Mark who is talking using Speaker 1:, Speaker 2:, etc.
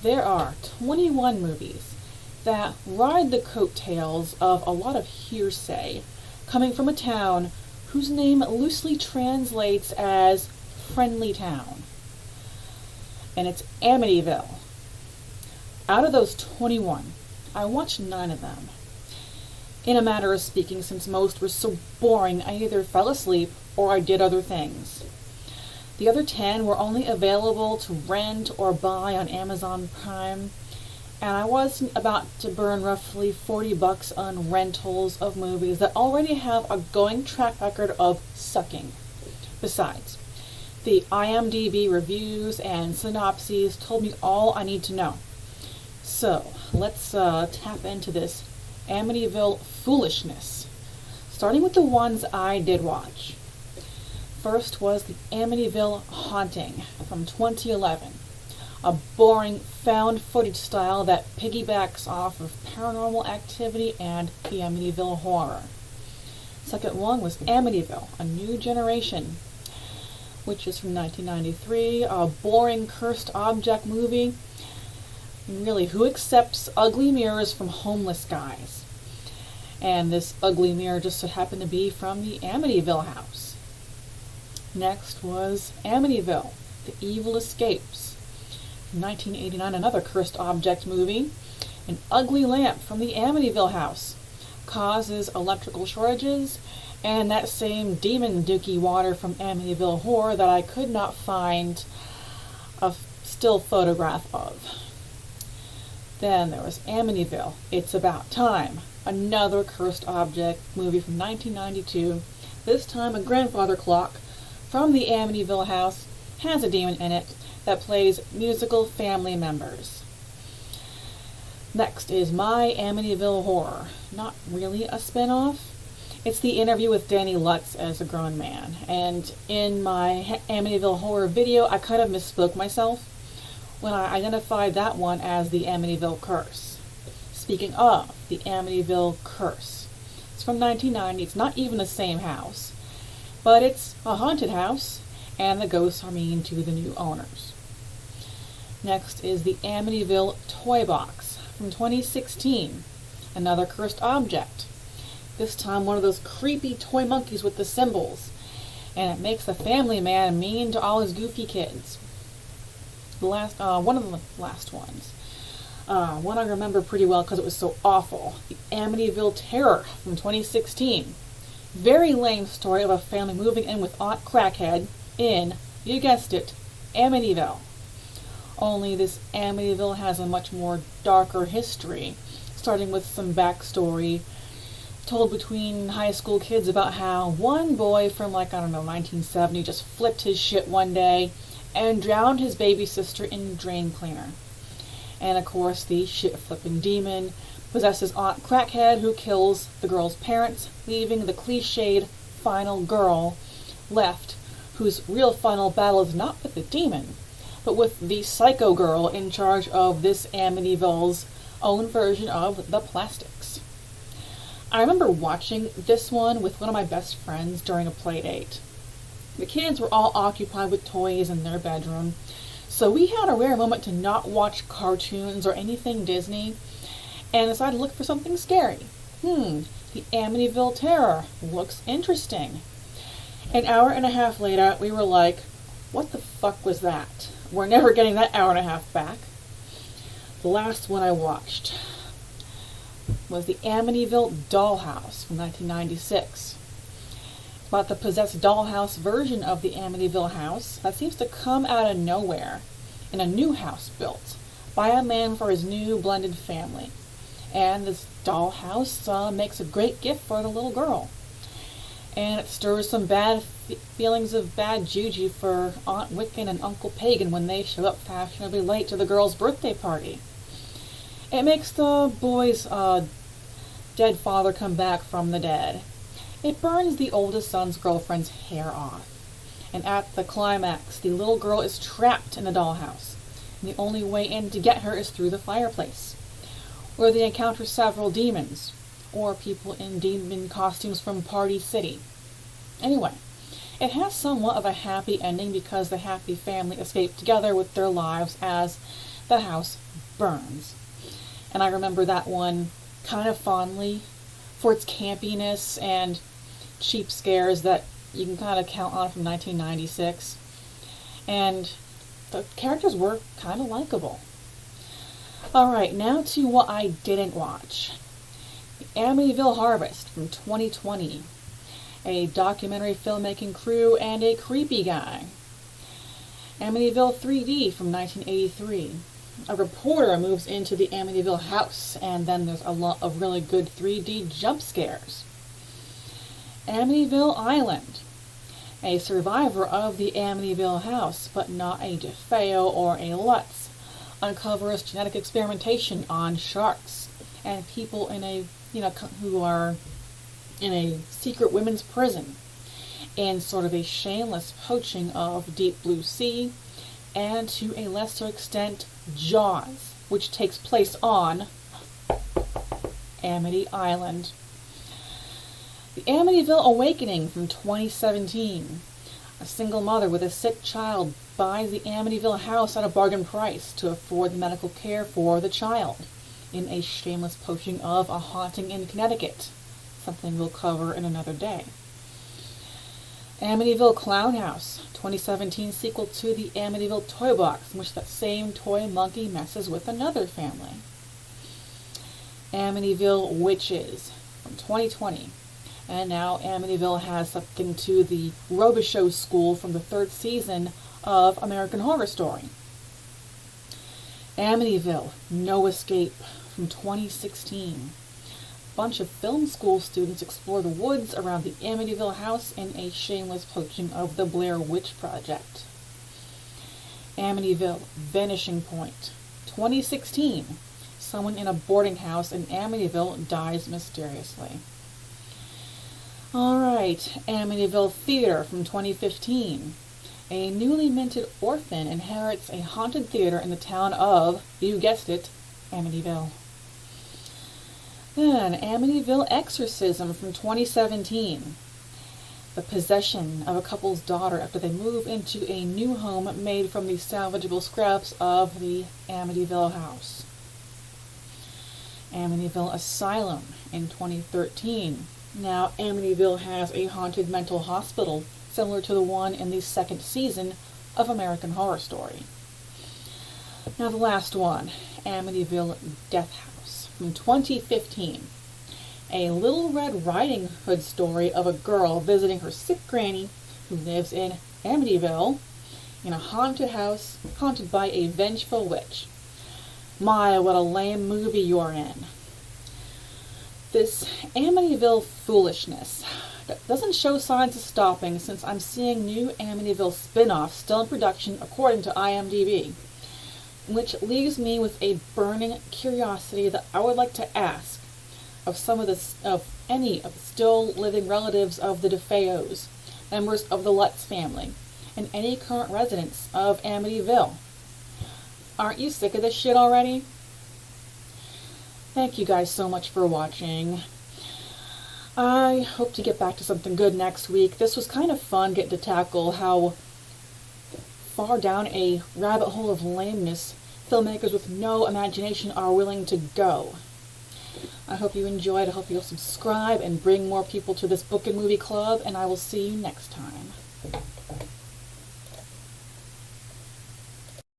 Speaker 1: there are 21 movies that ride the coattails of a lot of hearsay coming from a town whose name loosely translates as Friendly Town. And it's Amityville. Out of those 21, I watched 9 of them. In a matter of speaking, since most were so boring, I either fell asleep or I did other things. The other 10 were only available to rent or buy on Amazon Prime, and I was about to burn roughly $40 on rentals of movies that already have a going track record of sucking. Besides, the IMDb reviews and synopses told me all I need to know. So, let's tap into this Amityville Foolishness, starting with the ones I did watch. First was the Amityville Haunting from 2011, a boring found footage style that piggybacks off of Paranormal Activity and the Amityville Horror. Second one was Amityville, A New Generation, which is from 1993, a boring cursed object movie. Really, who accepts ugly mirrors from homeless guys? And this ugly mirror just so happened to be from the Amityville house. Next was Amityville, The Evil Escapes. From 1989, another cursed object movie. An ugly lamp from the Amityville house causes electrical shortages, and that same demon dookie water from Amityville Horror that I could not find a still photograph of. Then there was Amityville, It's About Time, another cursed object movie from 1992. This time a grandfather clock from the Amityville house has a demon in it that plays musical family members. Next is My Amityville Horror. Not really a spin-off. It's the interview with Danny Lutz as a grown man. And in my Amityville Horror video, I kind of misspoke myself when I identified that one as the Amityville Curse. Speaking of the Amityville Curse, it's from 1990. It's not even the same house, but it's a haunted house, and the ghosts are mean to the new owners. Next is the Amityville Toy Box from 2016, another cursed object. This time one of those creepy toy monkeys with the symbols, and it makes the family man mean to all his goofy kids. One of the last ones. One I remember pretty well because it was so awful. The Amityville Terror from 2016. Very lame story of a family moving in with Aunt Crackhead in, you guessed it, Amityville. Only this Amityville has a much more darker history, starting with some backstory told between high school kids about how one boy from 1970 just flipped his shit one day and drowned his baby sister in drain cleaner. And of course, the shit-flipping demon possesses Aunt Crackhead, who kills the girl's parents, leaving the cliched final girl left, whose real final battle is not with the demon, but with the psycho girl in charge of this Amityville's own version of the Plastics. I remember watching this one with one of my best friends during a play date. The kids were all occupied with toys in their bedroom, so we had a rare moment to not watch cartoons or anything Disney, and decided to look for something scary. The Amityville Terror looks interesting. An hour and a half later, we were like, what the fuck was that? We're never getting that hour and a half back. The last one I watched was the Amityville Dollhouse from 1996. About the possessed dollhouse version of the Amityville house that seems to come out of nowhere in a new house built by a man for his new blended family. And this dollhouse makes a great gift for the little girl. And it stirs some bad feelings of bad juju for Aunt Wiccan and Uncle Pagan when they show up fashionably late to the girl's birthday party. It makes the boy's dead father come back from the dead. It burns the oldest son's girlfriend's hair off. And at the climax, the little girl is trapped in the dollhouse. And the only way in to get her is through the fireplace, where they encounter several demons, or people in demon costumes from Party City. Anyway, it has somewhat of a happy ending because the happy family escape together with their lives as the house burns. And I remember that one kind of fondly for its campiness and cheap scares that you can kind of count on from 1996. And the characters were kind of likable. Alright, now to what I didn't watch. The Amityville Harvest from 2020. A documentary filmmaking crew and a creepy guy. Amityville 3D from 1983. A reporter moves into the Amityville house, and then there's a lot of really good 3D jump scares. Amityville Island. A survivor of the Amityville house, but not a DeFeo or a Lutz, uncovers genetic experimentation on sharks and people in a, who are in a secret women's prison, in sort of a shameless poaching of Deep Blue Sea, and to a lesser extent, Jaws, which takes place on Amity Island. The Amityville Awakening from 2017. A single mother with a sick child buys the Amityville house at a bargain price to afford medical care for the child, in a shameless poaching of A Haunting in Connecticut, something we'll cover in another day. Amityville Clown House, 2017 sequel to the Amityville Toy Box, in which that same toy monkey messes with another family. Amityville Witches, from 2020. And now Amityville has something to the Robichaux School from the 3rd season of American Horror Story. Amityville, No Escape, from 2016. A bunch of film school students explore the woods around the Amityville house in a shameless poaching of the Blair Witch Project. Amityville, Vanishing Point, 2016. Someone in a boarding house in Amityville dies mysteriously. Alright, Amityville Theater from 2015. A newly minted orphan inherits a haunted theater in the town of, you guessed it, Amityville. Then, Amityville Exorcism from 2017. The possession of a couple's daughter after they move into a new home made from the salvageable scraps of the Amityville house. Amityville Asylum in 2013. Now, Amityville has a haunted mental hospital similar to the one in the 2nd season of American Horror Story. Now the last one, Amityville Death House from 2015. A Little Red Riding Hood story of a girl visiting her sick granny who lives in Amityville in a haunted house haunted by a vengeful witch. My, what a lame movie you're in. This Amityville Foolishness doesn't show signs of stopping, since I'm seeing new Amityville spin-offs still in production according to IMDb, which leaves me with a burning curiosity that I would like to ask of any of the still living relatives of the DeFeos, members of the Lutz family, and any current residents of Amityville. Aren't you sick of this shit already? Thank you guys so much for watching. I hope to get back to something good next week. This was kind of fun getting to tackle how far down a rabbit hole of lameness filmmakers with no imagination are willing to go. I hope you enjoyed. I hope you'll subscribe and bring more people to this book and movie club, and I will see you next time.